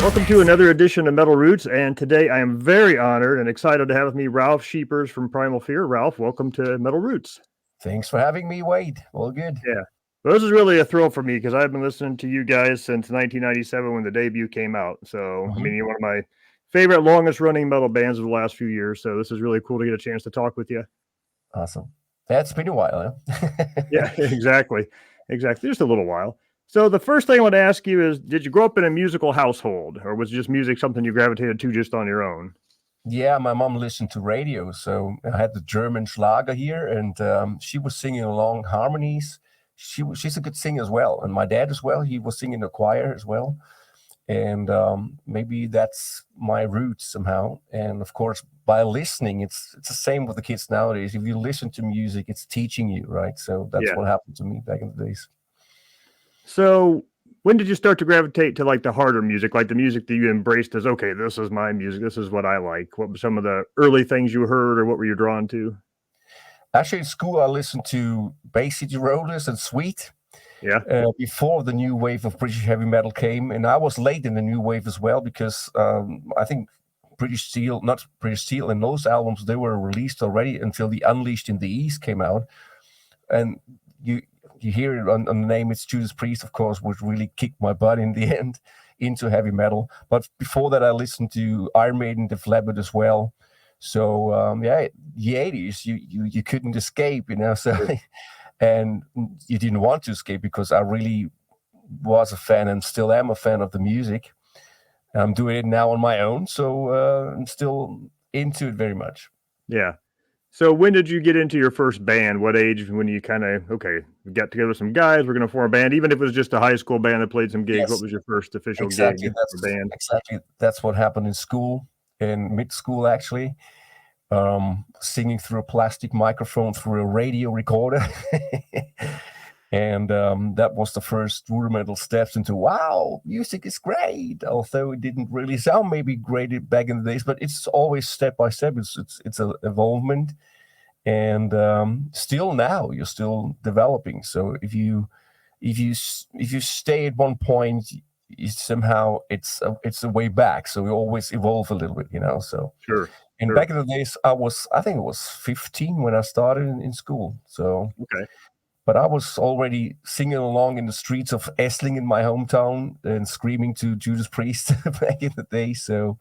Welcome to another edition of Metal Roots, and today I am very honored and excited to have with me Ralf Scheepers from Primal. Ralf, welcome to Metal Roots. Thanks for having me, Wade. All good. Yeah, well, this is really a thrill for me because I've been listening to you guys since 1997 when the debut came out. So, I Mhm. mean, you're one of my favorite, longest running metal bands of the last few years. So, this is really cool to get a chance to talk with you. Awesome. That's been a while, huh? Yeah, exactly. Exactly. Just a little while. So, the first thing I want to ask you is, did you grow up in a musical household, or was just music something you gravitated to just on your own? Yeah, my mom listened to radio, so I had the German Schlager here, and she was singing along harmonies. She's a good singer as well, and my dad as well. He was singing in the choir as well, and maybe that's my roots somehow. And of course, by listening, it's the same with the kids nowadays. If you listen to music, it's teaching you, right? So that's Yeah. what happened to me back in the days. So, when did you start to gravitate to like the harder music, like the music that you embraced as okay, this is my music, this is what I like? What were some of the early things you heard, or what were you drawn to? Actually, in school, I listened to Bay City Rollers and Sweet. Yeah, Before the new wave of British heavy metal came, and I was late in the new wave as well because I think not British Steel, and those albums they were released already until the Unleashed in the East came out, and you you hear it on the name. It's Judas Priest, of course, which really kicked my butt in the end into heavy metal. But before that, I listened to Iron Maiden, Def Leppard as well. So yeah, the 80s, you couldn't escape, you know. So sure. and you didn't want to escape because I really was a fan and still am a fan of the music. I'm doing it now on my own, so I'm still into it very much. Yeah. So, when did you get into your first band? What age? When you kind of okay, we got together with some guys, we're going to form a band, even if it was just a high school band that played some gigs. What Yes, was your first official gig exactly. or band? That's what happened in school, in mid school actually. Singing through a plastic microphone through a radio recorder. And that was the first rudimental steps into wow, music is great. Although it didn't really sound maybe great back in the days, but it's always step by step. It's an evolvement, and still now you're still developing. So if you stay at one point, somehow it's a way back. So we always evolve a little bit, you know. So Sure, and sure. back in the days, I think it was 15 when I started in school. So Okay. but I was already singing along in the streets of Essling in my hometown and screaming to Judas Priest back in the day. So,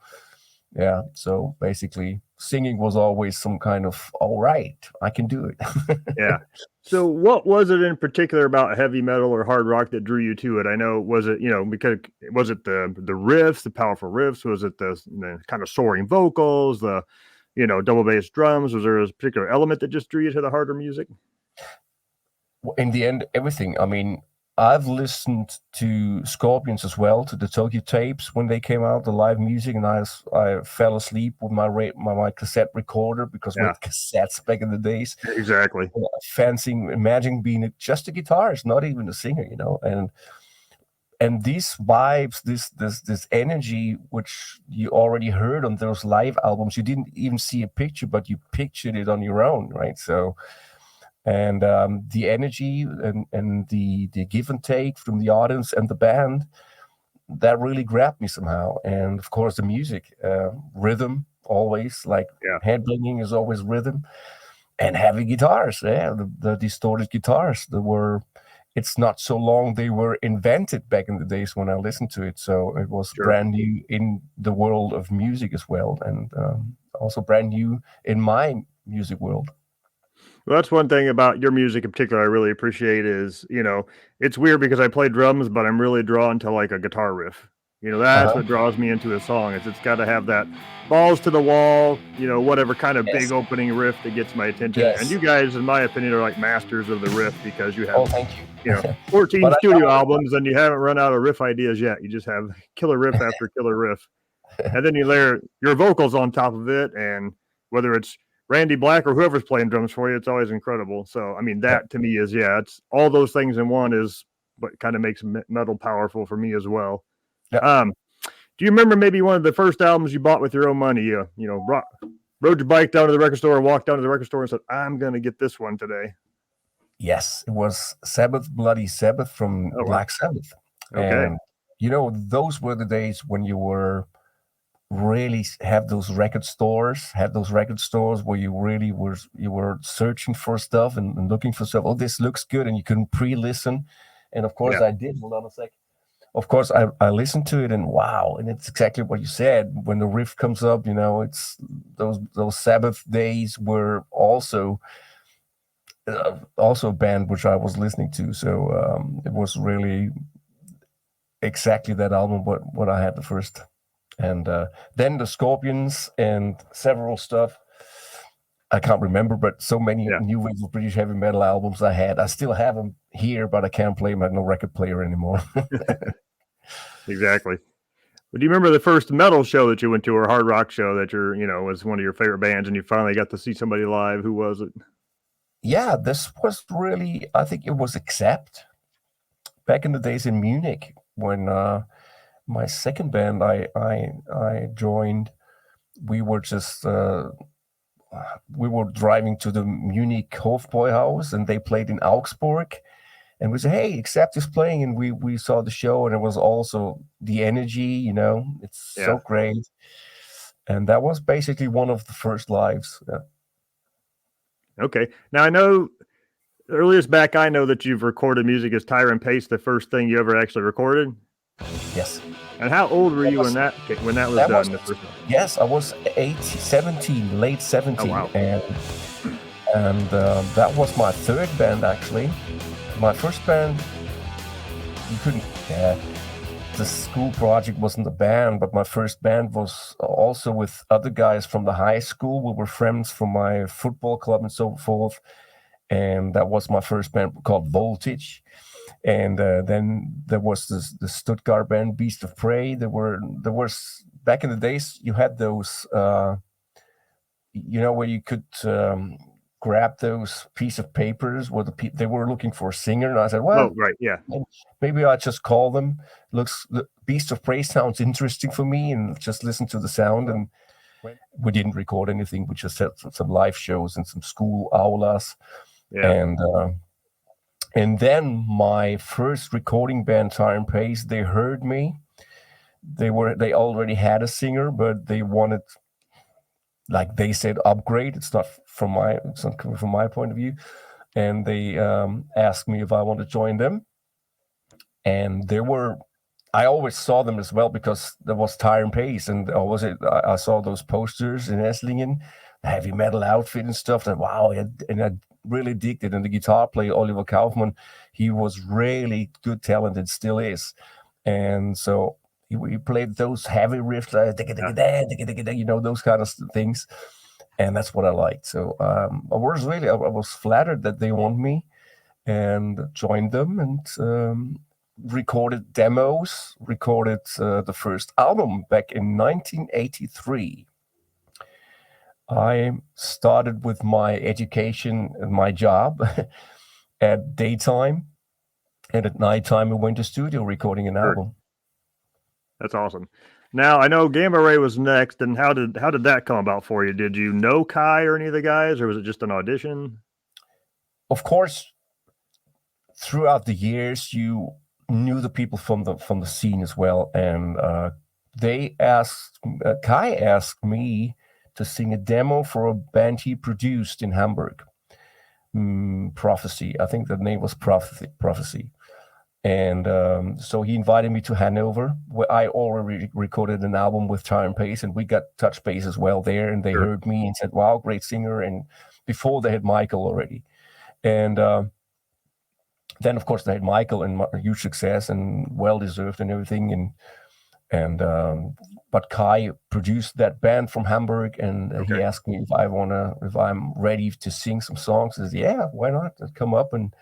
yeah. So basically, singing was always some kind of, all right, I can do it. Yeah. So what was it in particular about heavy metal or hard rock that drew you to it? I know was it, because was it the riffs, the powerful riffs? Was it the kind of soaring vocals, the double bass drums? Was there a particular element that just drew you to the harder music? In the end, everything. I mean, I've listened to Scorpions as well, to the Tokyo tapes when they came out, the live music, and I fell asleep with my cassette recorder because we Yeah, had cassettes back in the days. exactly. Fancying, imagining being just a guitarist, not even a singer, you know, and these vibes, this energy, which you already heard on those live albums, you didn't even see a picture, but you pictured it on your own, right? So and the energy and the give and take from the audience and the band that really grabbed me somehow. And of course the music, rhythm, always like Yeah, headbanging is always rhythm, and heavy guitars, yeah, the distorted guitars that were, it's not so long they were invented back in the days when I listened to it, so it was sure. brand new in the world of music as well, and also brand new in my music world. Well, that's one thing about your music in particular I really appreciate is, it's weird because I play drums, but I'm really drawn to like a guitar riff. That's Uh-huh. what draws me into a song. It's got to have that balls to the wall, whatever kind of big Yes. opening riff that gets my attention. And you Yes. guys, in my opinion, are like masters of the riff because you have, Oh, thank you know, you. 14 But I studio know albums and you haven't run out of riff ideas yet. You just have killer riff after killer riff. And then you layer your vocals on top of it, and whether it's Randy Black or whoever's playing drums for you, it's always incredible. So, I mean, yeah, that to me is it's all those things in one is what kind of makes metal powerful for me as well. yeah. Um, do you remember maybe one of the first albums you bought with your own money? Rode your bike down to the record store, walked down to the record store, and said, "I'm going to get this one today." Yes, it was Sabbath, Bloody Sabbath from Oh wow, Black Sabbath, okay, and those were the days when you were really had those record stores, where you really were searching for stuff and looking for stuff. Oh, this looks good, and you couldn't pre-listen. And of course, Yeah. I did. Hold on a sec. Of course, I listened to it, and wow, and it's exactly what you said. When the riff comes up, it's those Sabbath days were also a band which I was listening to. So it was really exactly that album what I had the first. And then the Scorpions and several stuff I can't remember, but so many Yeah. new wave of British heavy metal albums I had. I still have them here, but I can't play them. I have no record player anymore. Exactly. But do you remember the first metal show that you went to, or hard rock show that was one of your favorite bands, and you finally got to see somebody live? Who was it? Yeah, this was really, I think it was Accept back in the days in Munich when my second band I joined. We were just we were driving to the Munich Hofbräuhaus, and they played in Augsburg. And we said, "Hey, Accept is playing," and we saw the show, and it was also the energy. It's so great. And that was basically one of the first lives. Yeah. Okay. Now I know earliest back I know that you've recorded music as Tire and Pace, the first thing you ever actually recorded. Yes. And how old were you when that was done? Yes, I was 17, late 17. Oh, wow. And that was my third band, actually. My first band, you couldn't, the school project wasn't a band, but my first band was also with other guys from the high school. We were friends from my football club and so forth. And that was my first band called Voltage. And then there was the Stuttgart band Beast of Prey. There was back in the days you had those, where you could grab those piece of papers where they were looking for a singer, and I said, well, right, yeah, maybe I just call them. The Beast of Prey sounds interesting for me, and just listen to the sound. And we didn't record anything. We just had some live shows and some school aulas. Yeah. And then my first recording band, Tire and Pace, they heard me. They already had a singer, but they wanted, like they said, upgrade. It's not coming from my point of view. And they asked me if I want to join them. And I always saw them as well because there was Tire and Pace, and I saw those posters in Esslingen, the heavy metal outfit and stuff. And wow, and I really digged it. And the guitar player, Oliver Kaufmann, he was really good talent and still is. And so he played those heavy riffs, those kind of things. And that's what I liked. So I was flattered that they want me, and joined them, and recorded demos, recorded the first album back in 1983. I started with my education and my job at daytime, and at nighttime we went to studio recording an album. That's awesome. Now I know Gamma Ray was next, and how did that come about for you? Did you know Kai or any of the guys, or was it just an audition? Of course, throughout the years you knew the people from the scene as well, and Kai asked me to sing a demo for a band he produced in Hamburg, Prophecy. I think the name was Prophecy. And so he invited me to Hanover, where I already recorded an album with Tire and Pace, and we got touch base as well there. And they heard me and said, wow, great singer. And before they had Michael already. And then, of course, they had Michael, and huge success and well-deserved and everything. But Kai produced that band from Hamburg, and he asked me if I'm ready to sing some songs. I said, yeah, why not? I'd come up, and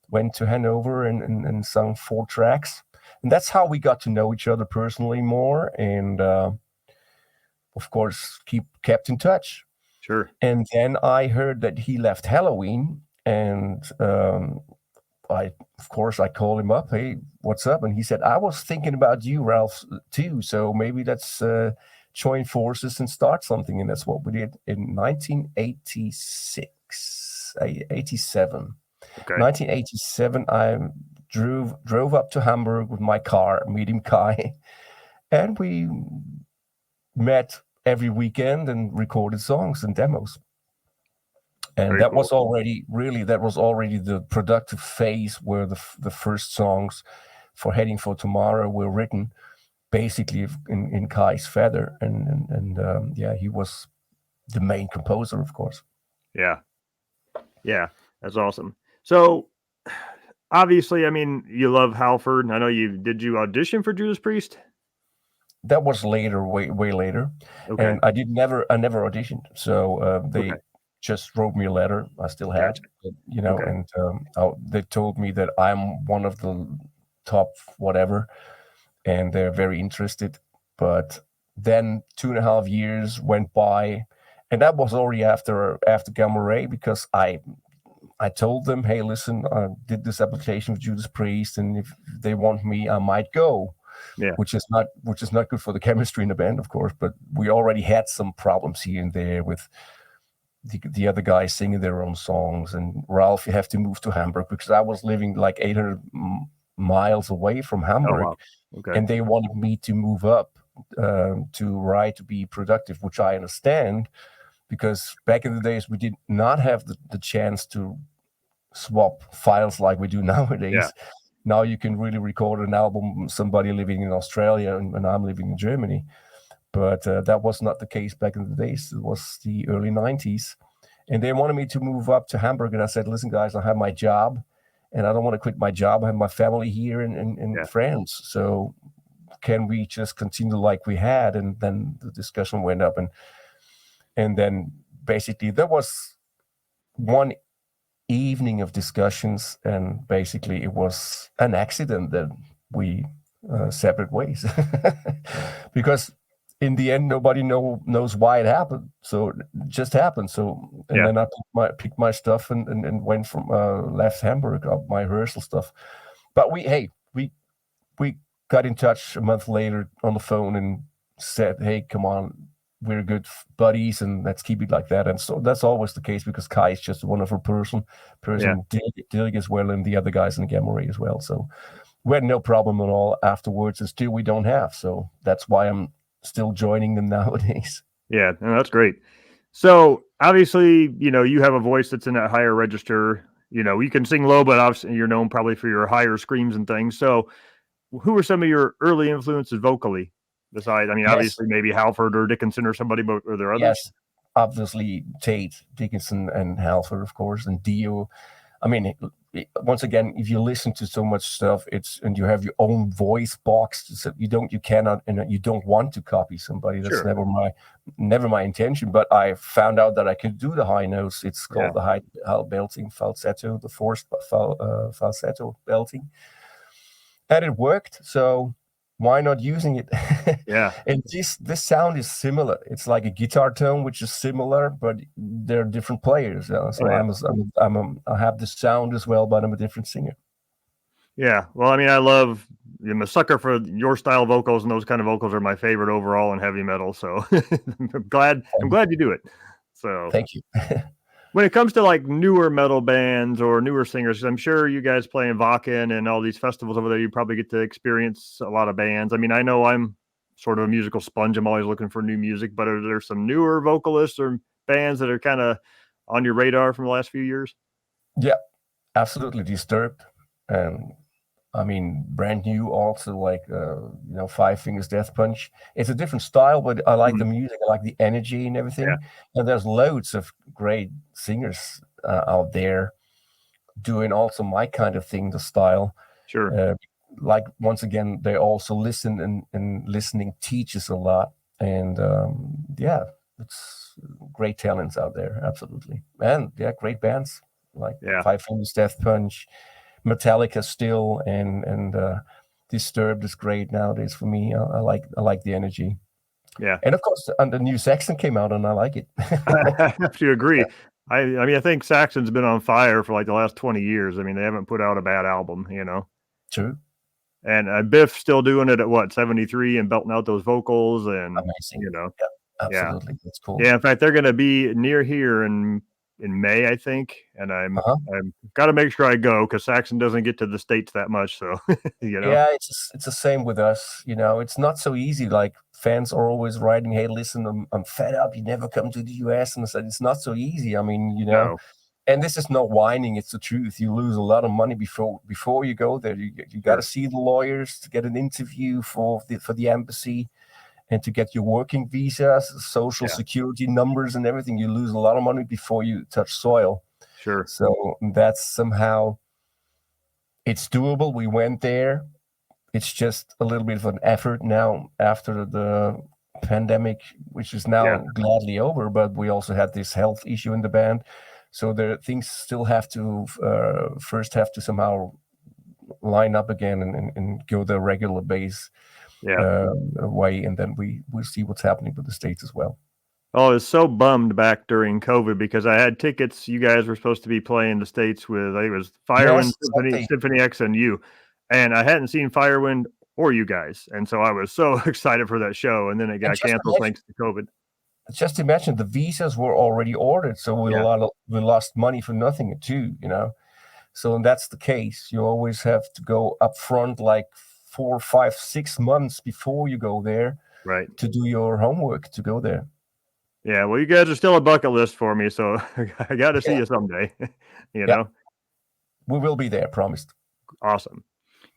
went to Hanover and sung 4 tracks. And that's how we got to know each other personally more. And of course, kept in touch. Sure. And then I heard that he left Halloween, and I called him up. Hey, what's up? And he said, I was thinking about you, Ralf, too. So maybe let's join forces and start something. And that's what we did in 1987. 1987, I drove up to Hamburg with my car, meeting Kai, and we met every weekend and recorded songs and demos. And Very that cool. was already the productive phase where the first songs for Heading for Tomorrow were written, basically in Kai's feather, and he was the main composer, of course. Yeah, that's awesome. So obviously, I mean, you love Halford. I know did you audition for Judas Priest? That was later, way later. Okay. And I never auditioned. So they just wrote me a letter. I still have, Okay. and they told me that I'm one of the top whatever, and they're very interested. But then 2.5 years went by, and that was already after Gamma Ray, because I told them, hey, listen, I did this application with Judas Priest, and if they want me, I might go. Yeah. Which is not good for the chemistry in the band, of course. But we already had some problems here and there with the other guys singing their own songs. And Ralf, you have to move to Hamburg, because I was living like 800 miles away from Hamburg. Oh, wow. Okay. And they wanted me to move up to be productive, which I understand, because back in the days we did not have the chance to swap files like we do nowadays. Yeah. Now you can really record an album, somebody living in Australia and I'm living in Germany. But that was not the case back in the days. It was the early 90s. And they wanted me to move up to Hamburg. And I said, listen, guys, I have my job and I don't want to quit my job. I have my family here in France. So can we just continue like we had? And then the discussion went up. And then basically there was one evening of discussions, and basically it was an accident that we separate ways. Because in the end nobody knows why it happened, so it just happened. So then I picked my stuff and went from left Hamburg, up my rehearsal stuff. But we got in touch a month later on the phone and said, hey, come on, we're good buddies and let's keep it like that. And so that's always the case, because Kai is just a wonderful person, Dirk as well, and the other guys in Gamma Ray as well. So we had no problem at all afterwards, and still we don't have. So that's why I'm still joining them nowadays. Yeah, no, that's great. So obviously, you have a voice that's in that higher register. You can sing low, but obviously you're known probably for your higher screams and things. So who were some of your early influences vocally? Besides, obviously maybe Halford or Dickinson or somebody, but are there others? Yes, obviously Tate, Dickinson, and Halford, of course, and Dio. Once again, if you listen to so much stuff, and you have your own voice box, so you cannot, and you don't want to copy somebody. That's never my intention. But I found out that I could do the high notes. It's called the high belting falsetto, the forced falsetto belting, and it worked. So why not using it? Yeah. And this sound is similar. It's like a guitar tone, which is similar, but they're different players. So I have the sound as well, but I'm a different singer. Yeah. Well, I'm a sucker for your style vocals, and those kind of vocals are my favorite overall in heavy metal. So I'm glad you do it. So thank you. When it comes to like newer metal bands or newer singers, I'm sure you guys play in Wacken and all these festivals over there, you probably get to experience a lot of bands. I know I'm sort of a musical sponge. I'm always looking for new music, but are there some newer vocalists or bands that are kind of on your radar from the last few years? Yeah, absolutely. Disturbed. Brand new also, like, Five Fingers Death Punch. It's a different style, but I like the music. I like the energy and everything. Yeah. And there's loads of great singers out there doing also my kind of thing, the style. Sure. Like, once again, they also listen, and listening teaches a lot. And it's great talents out there. Absolutely. And great bands like Five Fingers Death Punch, Metallica still, and Disturbed is great nowadays for me. I like the energy. Yeah. And of course, the new Saxon came out, and I like it. I have to agree. Yeah. I think Saxon's been on fire for like the last 20 years. They haven't put out a bad album, True. And Biff's still doing it at 73 and belting out those vocals, and amazing. Yeah, absolutely. That's cool. Yeah, in fact, they're going to be near here in in May, I think, and Uh-huh. I'm got to make sure I go because Saxon doesn't get to the States that much. So you know, Yeah, it's the same with us. It's not so easy. Like fans are always writing, "Hey, listen, I'm fed up. You never come to the US," and I said it's not so easy. I mean, no, and this is not whining; it's the truth. You lose a lot of money before you go there. You got to sure, see the lawyers to get an interview for the embassy and to get your working visas, social yeah, security numbers, and everything. You lose a lot of money before you touch soil. sure, So that's somehow it's doable. We went there. It's just a little bit of an effort now after the pandemic, which is yeah, now gladly over. But we also had this health issue in the band, so there things still have to first have to somehow line up again and go the regular base yeah. way, and then we'll see what's happening with the States as well. Oh, I was so bummed back during COVID because I had tickets. You guys were supposed to be playing the States with, I think it was Firewind, Yes, exactly. Symphony X, and you. And I hadn't seen Firewind or you guys. And so I was so excited for that show. And then it And got canceled thanks to COVID. just imagine the visas were already ordered, so Yeah. we lost money for nothing too. So that's the case. You always have to go up front like 4, 5, 6 months before you go there Right. to do your homework to go there. Yeah. Well, you guys are still a bucket list for me. So I got to see Yeah, you someday. you yeah, know, we will be there, promised. awesome.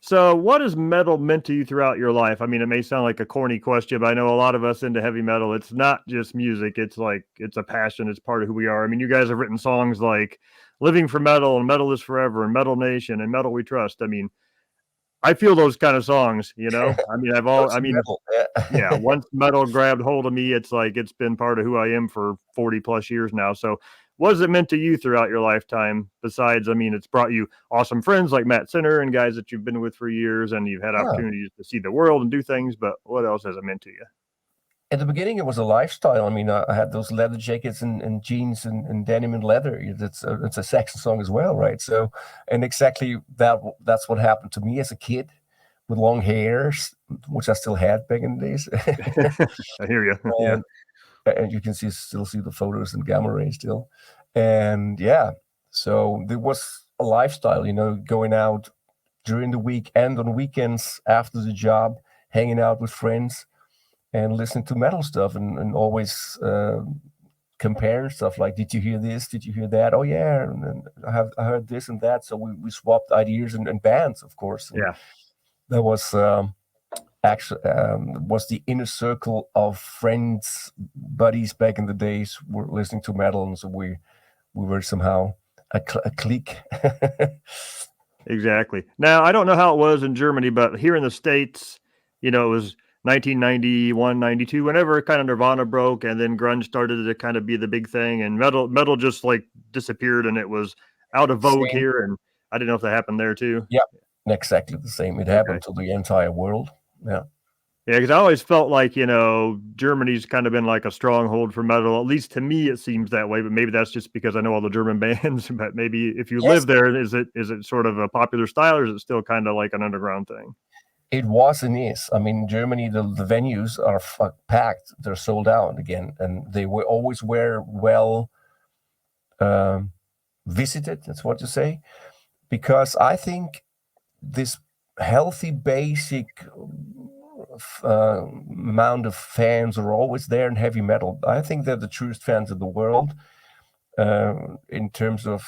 So, what has metal meant to you throughout your life? I mean, it may sound like a corny question, but I know a lot of us into heavy metal, it's not just music. It's like, it's a passion. It's part of who we are. I mean, you guys have written songs like Living for Metal and Metal is Forever and Metal Nation and Metal We Trust. I mean, I feel those kind of songs, you know? I mean, Close I to mean, metal. yeah, Yeah. once metal grabbed hold of me, it's like it's been part of who I am for 40 plus years now. So, what has it meant to you throughout your lifetime? Besides, I mean, it's brought you awesome friends like Matt Sinner and guys that you've been with for years, and you've had Yeah. opportunities to see the world and do things. But what else has it meant to you? At the beginning, it was a lifestyle. I mean, I had those leather jackets and jeans and denim and leather. It's a Saxon song as well, right? So, and exactly that's what happened to me as a kid with long hairs, which I still had back in the days. I hear you. Yeah, and, and you can still see the photos in gamma ray still. And yeah, so there was a lifestyle, going out during the week and on weekends after the job, hanging out with friends and listening to metal stuff and always comparing stuff like, did you hear this? Did you hear that? Oh yeah, and I heard this and that. So we swapped ideas and bands, of course. And yeah, that was actually was the inner circle of friends, buddies back in the days were listening to metal, and so we were somehow a clique. exactly. Now, I don't know how it was in Germany, but here in the States, it was 1991, 92, whenever kind of Nirvana broke and then grunge started to kind of be the big thing and metal just like disappeared and it was out of vogue Same. here. And I didn't know if that happened there too. Yeah, exactly the same. It Okay. happened to the entire world. Yeah. Yeah, because I always felt like, Germany's kind of been like a stronghold for metal. At least to me, it seems that way. But maybe that's just because I know all the German bands. But maybe if you Yes, live there, is it sort of a popular style, or is it still kind of like an underground thing? it was and is. I mean, Germany, the venues are packed. They're sold out again, and they were always were well um, visited. That's what you say, because I think this healthy, basic amount of fans are always there in heavy metal. I think they're the truest fans in the world in terms of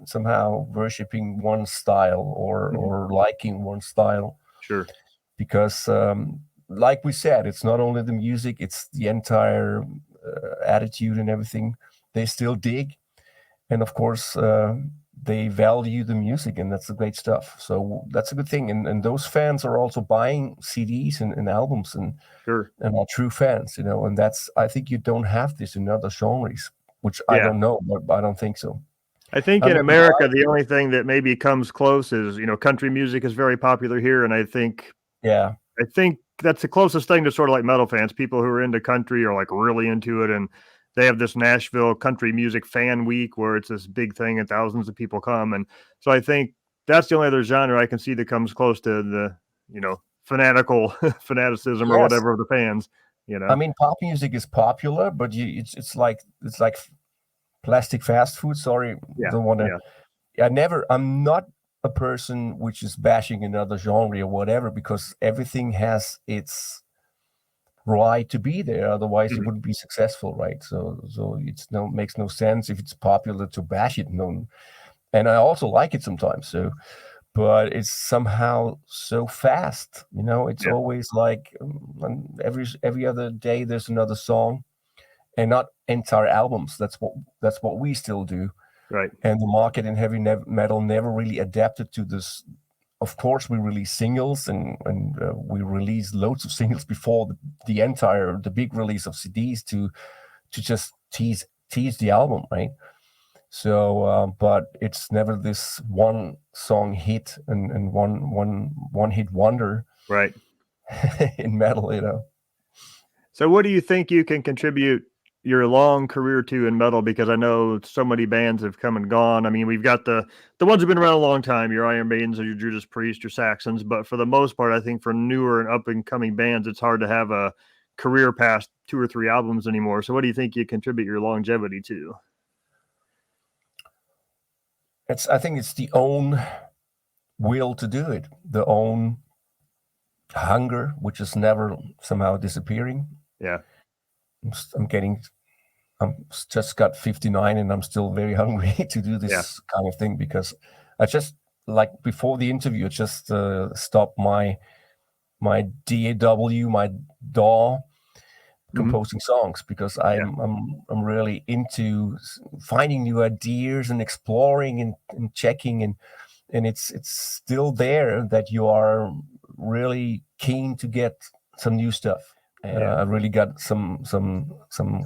somehow worshiping one style Mhm. or liking one style. Sure. Because like we said, it's not only the music, it's the entire attitude and everything they still dig, and of course they value the music, and that's the great stuff. So that's a good thing, and those fans are also buying CDs and albums Sure. and are true fans, and that's, I think you don't have this in other genres, which I Yeah. don't know, but I don't think so. I think in Maybe America, the only thing that maybe comes close is, country music is very popular here. And yeah, I think that's the closest thing to sort of like metal fans. People who are into country are like really into it, and they have this Nashville Country Music Fan Week where it's this big thing and thousands of people come. And so I think that's the only other genre I can see that comes close to the fanatical fanaticism or yes. whatever of the fans. I mean, pop music is popular, but it's like plastic fast food. Sorry, Yeah, don't want to. yeah, I'm not a person which is bashing another genre or whatever, because everything has its right to be there. Otherwise, it mhm, wouldn't be successful, right? So it's no makes no sense if it's popular to bash it. No, and I also like it sometimes. So, but it's somehow so fast. It's yeah, always like every other day there's another song, and not entire albums. That's what we still do. right, And the market in heavy metal never really adapted to this. Of course, we release singles, and we release loads of singles before the big release of CDs to just tease the album, right? So, but it's never this one song hit and one hit wonder right. in metal. So, what do you think you can contribute your long career to in metal? Because I know so many bands have come and gone. I mean, we've got the ones who've been around a long time, your Iron Maidens, or your Judas Priest, your Saxons. But for the most part, I think for newer and up and coming bands, it's hard to have a career past 2 or 3 albums anymore. So, what do you think you contribute your longevity to? I think it's the own will to do it, the own hunger, which is never somehow disappearing. Yeah, I'm getting, I'm just got 59 and I'm still very hungry to do yeah, this kind of thing, because I just, like before the interview, I just stopped my DAW, my DAW hmm, composing songs, because yeah, I'm really into finding new ideas and exploring and checking, and it's still there that you are really keen to get some new stuff. And yeah, I really got some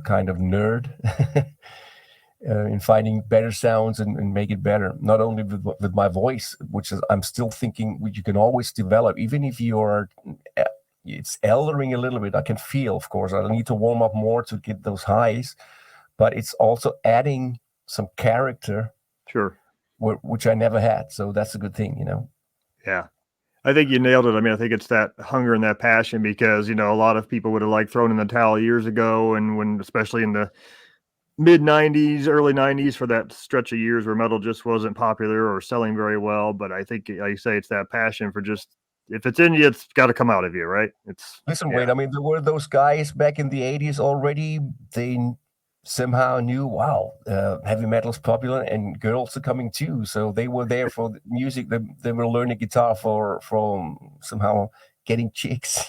kind of nerd in finding better sounds and make it better. Not only with my voice, which is I'm still thinking you can always develop, even if you're it's eldering a little bit. I can feel, of course, I need to warm up more to get those highs, but it's also adding some character, sure, which I never had. So that's a good thing. yeah. I think you nailed it. I mean, I think it's that hunger and that passion because, a lot of people would have like thrown in the towel years ago. And when, especially in the mid 90s, early 90s, for that stretch of years where metal just wasn't popular or selling very well. But I think, like you say, it's that passion for just, if it's in you, it's got to come out of you, right? It's, Listen, yeah, wait. I mean, there were those guys back in the '80s already. They somehow knew, wow, heavy metal's popular, and girls are coming too. So they were there for the music. They were learning guitar from somehow getting chicks.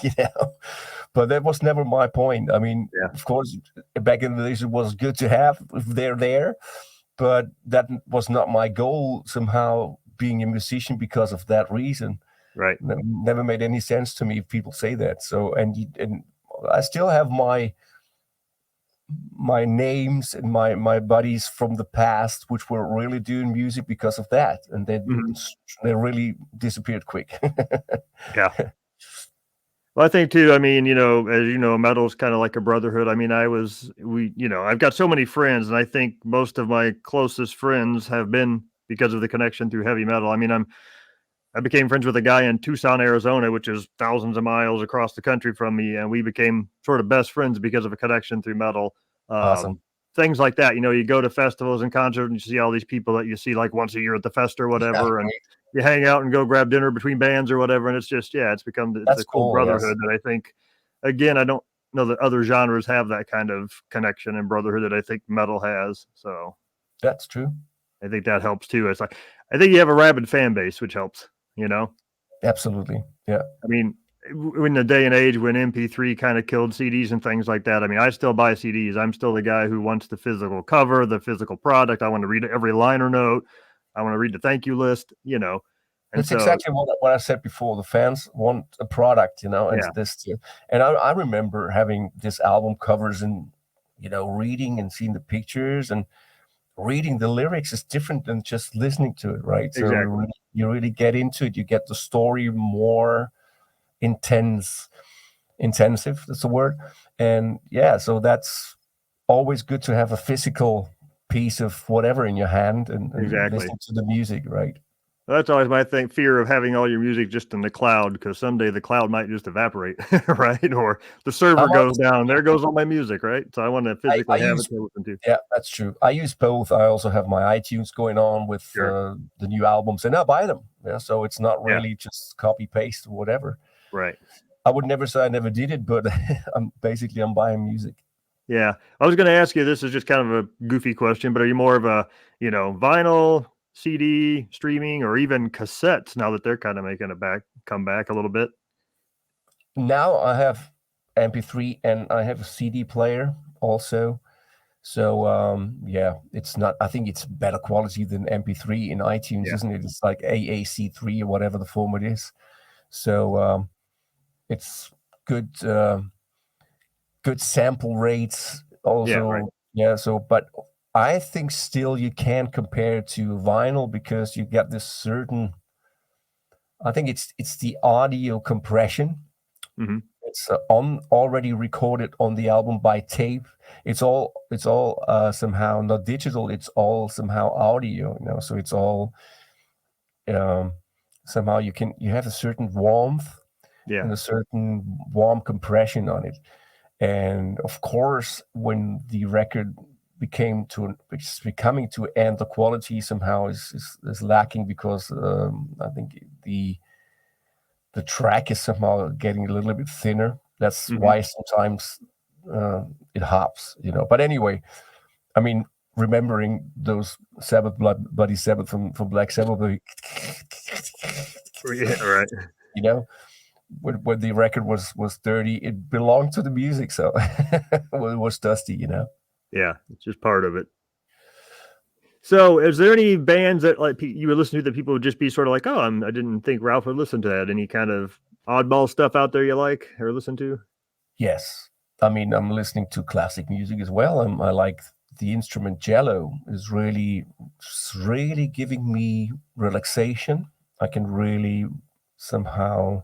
But that was never my point. I mean, yeah, of course, back in the days, it was good to have if they're there, but that was not my goal. Somehow being a musician because of that reason. right. Never made any sense to me if people say that. So, and I still have my names and my buddies from the past, which were really doing music because of that, and then Mhm. they really disappeared quick. Yeah. Well, I think too, I mean, as you know, metal's kind of like a brotherhood. I mean, I've got so many friends, and I think most of my closest friends have been because of the connection through heavy metal. I mean, I became friends with a guy in Tucson, Arizona, which is thousands of miles across the country from me, and we became sort of best friends because of a connection through metal. Awesome. Things like that. You go to festivals and concerts and you see all these people that you see like once a year at the fest or Yeah, whatever, and great. you hang out and go grab dinner between bands or whatever, and it's just it's become it's That's a cool cool. Yes, brotherhood that I think. Again, I don't know that other genres have that kind of connection and brotherhood that I think metal has. So that's true. I think that helps too. It's like I think you have a rabid fan base, which helps. You know. Absolutely. Yeah. I mean, in the day and age when MP3 kind of killed CDs and things like that, I mean, I still buy CDs. I'm still the guy who wants the physical cover, the physical product. I want to read every liner note. I want to read the thank you list. And That's so, exactly what I said before. The fans want a product, and yeah, this. And I remember having this album covers and reading and seeing the pictures, and reading the lyrics is different than just listening to it, right? So exactly. you really get into it. You get the story more intensive. That's the word. And yeah, so that's always good to have a physical piece of whatever in your hand and Exactly. listening to the music, right? That's always my fear of having all your music just in the cloud, because someday the cloud might just evaporate, right? Or the server goes down. There goes all my music, right? So I want to I physically have it use to listen to. Yeah, that's true. I use both. I also have my iTunes going on with Sure. the new albums, and I buy them. Yeah, so it's not Yeah. really just copy paste or whatever. Right. I would never say I never did it, but I'm buying music. Yeah. I was going to ask you, this is just kind of a goofy question, but are you more of a, vinyl, CD, streaming, or even cassettes now that they're kind of making come back a little bit? Now I have MP3 and I have a CD player also. So yeah, it's not. I think it's better quality than MP3 in iTunes, Yeah. isn't it? It's like AAC3 or whatever the format is. So it's good. Good sample rates Yeah. Right. also. Yeah, so but I think still you can compare it to vinyl because you get this certain, I think it's the audio compression. Hmm. It's on already recorded on the album by tape. It's all somehow not digital, it's all somehow audio, so it's all um, somehow you have a certain warmth Yeah. and a certain warm compression on it. And of course, when the record it's becoming to end, the quality somehow is lacking because I think the track is somehow getting a little bit thinner. That's Hmm. why sometimes it hops. But anyway, I mean, remembering those Sabbath, Bloody Sabbath from Black Sabbath, Yeah. Right. you know, when the record was dirty, it belonged to the music, so it was dusty. Yeah. It's just part of it. So, is there any bands that like you would listen to that people would just be sort of like, oh, I didn't think Ralph would listen to that? Any kind of oddball stuff out there you like or listen to? Yes, I mean, I'm listening to classic music as well. I like the instrument cello is really giving me relaxation. I can really somehow.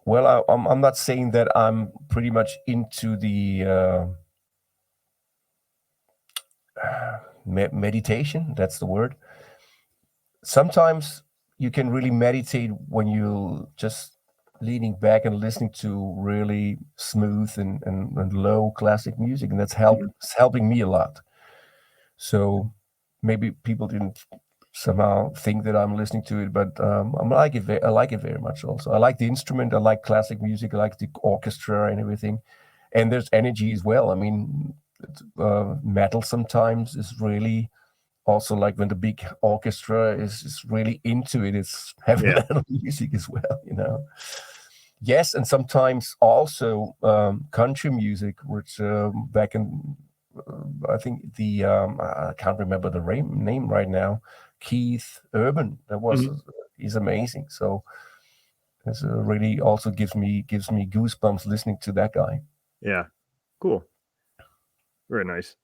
Well, I'm not saying that I'm pretty much into the meditation. That's the word. Sometimes you can really meditate when you just leaning back and listening to really smooth and low classic music, and Mhm. it's helping me a lot. So maybe people didn't somehow think that I'm listening to it, but I like it very much. Also, I like the instrument. I like classic music. I like the orchestra and everything. And there's energy as well. I mean, metal sometimes is really also like when the big orchestra is really into it. It's heavy Yeah. metal music as well. Yes, and sometimes also country music, which back in I think I can't remember the name right now. Keith Urban, Mhm. he's amazing. So it's really also gives me goosebumps listening to that guy. Yeah. Cool. Very nice.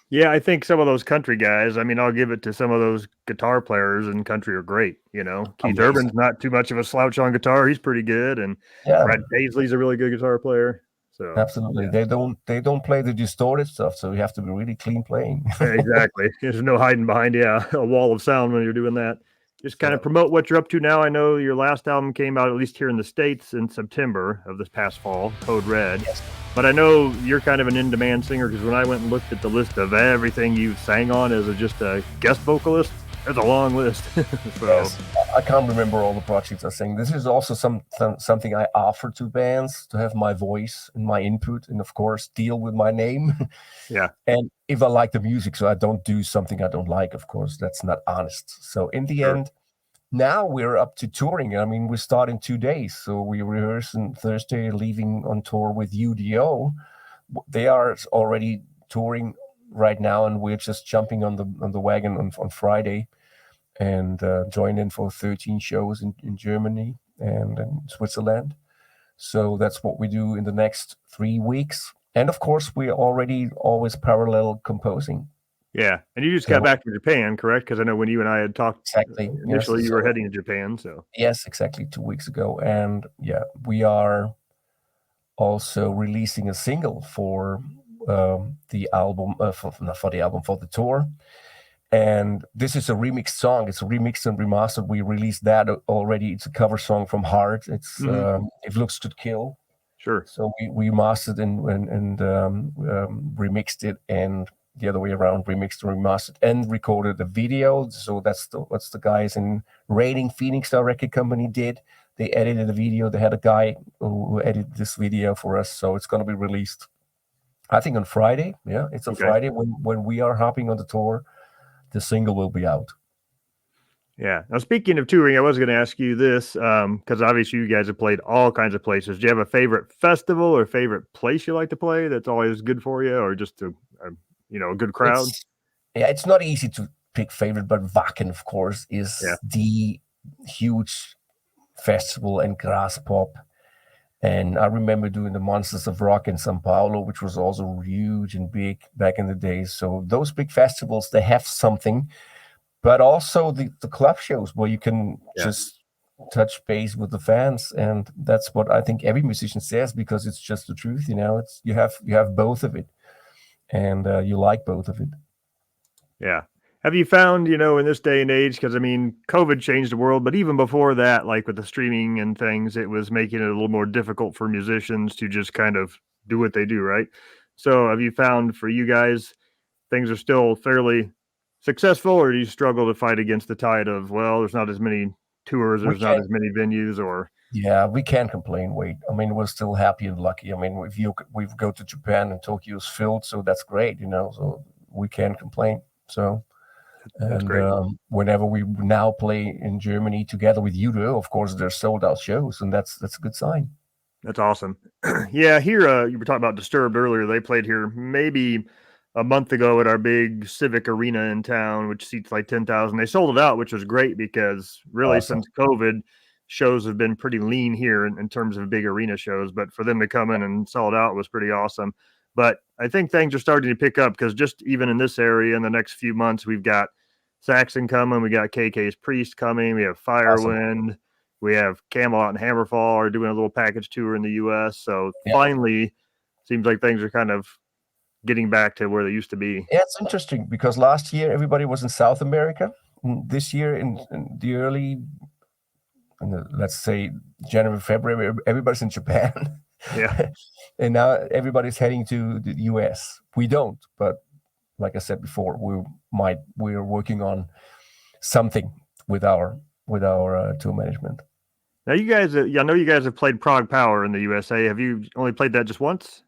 Yeah, I think some of those country guys, I mean, I'll give it to some of those guitar players in country are great. Keith Amazing. Urban's not too much of a slouch on guitar. He's pretty good. And Yeah, Brad Paisley's a really good guitar player. So, absolutely. yeah, They don't play the distorted stuff, so you have to be really clean playing. exactly. There's no hiding behind, a wall of sound when you're doing that. Just kind of So promote what you're up to now. I know your last album came out, at least here in the States, in September of this past fall, Code Red. yes, But I know you're kind of an in-demand singer because when I went and looked at the list of everything you sang on as just a guest vocalist, there's a long list. So, yes. I can't remember all the projects I sing. This is also something I offer to bands to have my voice and my input, and of course deal with my name. yeah. And if I like the music, so I don't do something I don't like. Of course, that's not honest. So in the Sure. end, now we're up to touring. I mean, we start in 2 days, so we rehearse on Thursday, leaving on tour with UDO. They are already touring right now, and we're just jumping on the wagon on Friday and joined in for 13 shows in Germany and in Switzerland. So that's what we do in the next 3 weeks. And of course, we're already always parallel composing. Yeah. And you just got So back from Japan, correct? Because I know when you and I had talked exactly, yes. initially, you were So heading to Japan. So, yes, exactly 2 weeks ago. And yeah, we are also releasing a single for the album, not for the album, for the tour. And this is a remixed song. It's remixed and remastered. We released that already. It's a cover song from Heart. It's If Looks Could Kill. Sure. So we mastered and remixed it, and the other way around, remixed and remastered, and recorded the video. So that's the guys in Raiding Phoenix, our record company, did. They edited the video. They had a guy who edited this video for us. So it's going to be released, I think, on Friday. Yeah, it's on Friday when we are hopping on the tour. The single will be out. Yeah. Now, speaking of touring, I was going to ask you this because obviously you guys have played all kinds of places. Do you have a favorite festival or favorite place you like to play that's always good for you, or just a good crowd? It's not easy to pick favorite, but Wacken, of course, is the huge festival and grass pop. And I remember doing the Monsters of Rock in Sao Paulo, which was also huge and big back in the days. So those big festivals, they have something, but also the club shows where you can just touch base with the fans. And that's what I think every musician says, because it's just the truth. It's you have both of it, and you like both of it. Yeah. Have you found, in this day and age, because COVID changed the world, but even before that, like with the streaming and things, it was making it a little more difficult for musicians to just kind of do what they do, right? So have you found for you guys, things are still fairly successful, or do you struggle to fight against the tide of, well, there's not as many tours, there's not as many venues, or? Yeah, we can't complain. We're still happy and lucky. We go to Japan and Tokyo is filled, so that's great, so we can't complain. So. That's great. Whenever we now play in Germany together with Udo, of course, they're sold out shows, and that's a good sign. That's awesome. Yeah, here you were talking about Disturbed earlier. They played here maybe a month ago at our big Civic Arena in town, which seats like 10,000. They sold it out, which was great because really since COVID, shows have been pretty lean here in terms of big arena shows. But for them to come in and sell it out was pretty awesome. But I think things are starting to pick up because just even in this area in the next few months, we've got Saxon coming, we got KK's Priest coming, we have Firewind, we have Camelot and Hammerfall are doing a little package tour in the U.S. So finally, seems like things are kind of getting back to where they used to be. Yeah, it's interesting because last year everybody was in South America. This year in the early, let's say January, February, everybody's in Japan. Yeah. And now everybody's heading to the US. We don't, but like I said before, we're working on something with our tour management. Now you guys, I know you guys have played Prague Power in the USA. Have you only played that just once?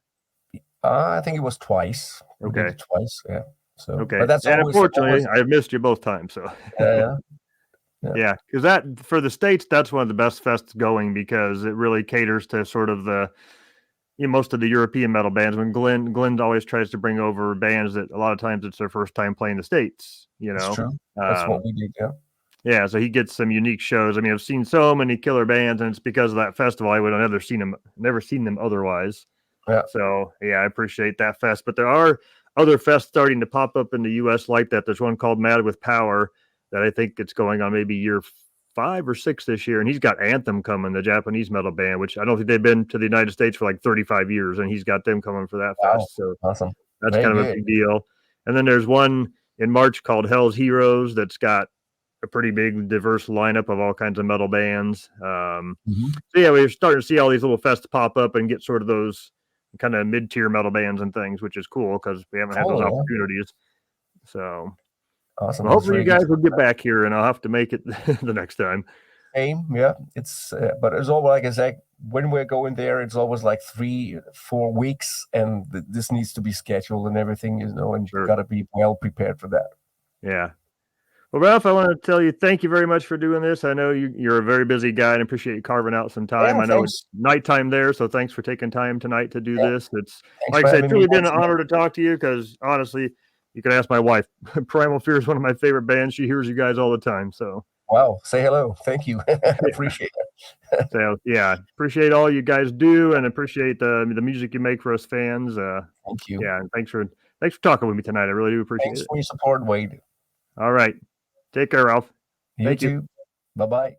I think it was twice. Okay. Twice, yeah. So, okay. But that's unfortunately, I've missed you both times. So yeah, because that for the States, that's one of the best fests going because it really caters to sort of the most of the European metal bands. When Glenn always tries to bring over bands that a lot of times it's their first time playing the States. That's true. That's what we did. Yeah. Yeah, so he gets some unique shows. I've seen so many killer bands, and it's because of that festival. I would have never seen them otherwise. Yeah. So yeah, I appreciate that fest. But there are other fests starting to pop up in the U.S. like that. There's one called Mad with Power that I think it's going on maybe year 5 or 6 this year, and he's got Anthem coming, the Japanese metal band, which I don't think they've been to the United States for like 35 years, and he's got them coming for that fest. So awesome. That's kind of a big deal. And then there's one in March called Hell's Heroes that's got a pretty big, diverse lineup of all kinds of metal bands. So yeah, we're starting to see all these little fests pop up and get sort of those kind of mid-tier metal bands and things, which is cool because we haven't had those opportunities. So awesome. Well, hopefully you guys will get back here, and I'll have to make it the next time. Same, yeah. It's but it's all like I said, when we're going there, it's always like 3-4 weeks, and this needs to be scheduled and everything, and you've got to be well prepared for that. Yeah. Well, Ralf, I want to tell you thank you very much for doing this. I know you're a very busy guy, and I appreciate you carving out some time. I know it's nighttime there, so thanks for taking time tonight to do this. It's like I said, it's really been an honor to talk to you because honestly, you can ask my wife. Primal Fear is one of my favorite bands. She hears you guys all the time. So wow, say hello. Thank you. Appreciate it. So yeah, appreciate all you guys do, and appreciate the music you make for us fans. Thank you. Yeah, and thanks for talking with me tonight. I really do appreciate it. Thanks for your support, Wade. All right. Take care, Ralf. You too. Bye-bye.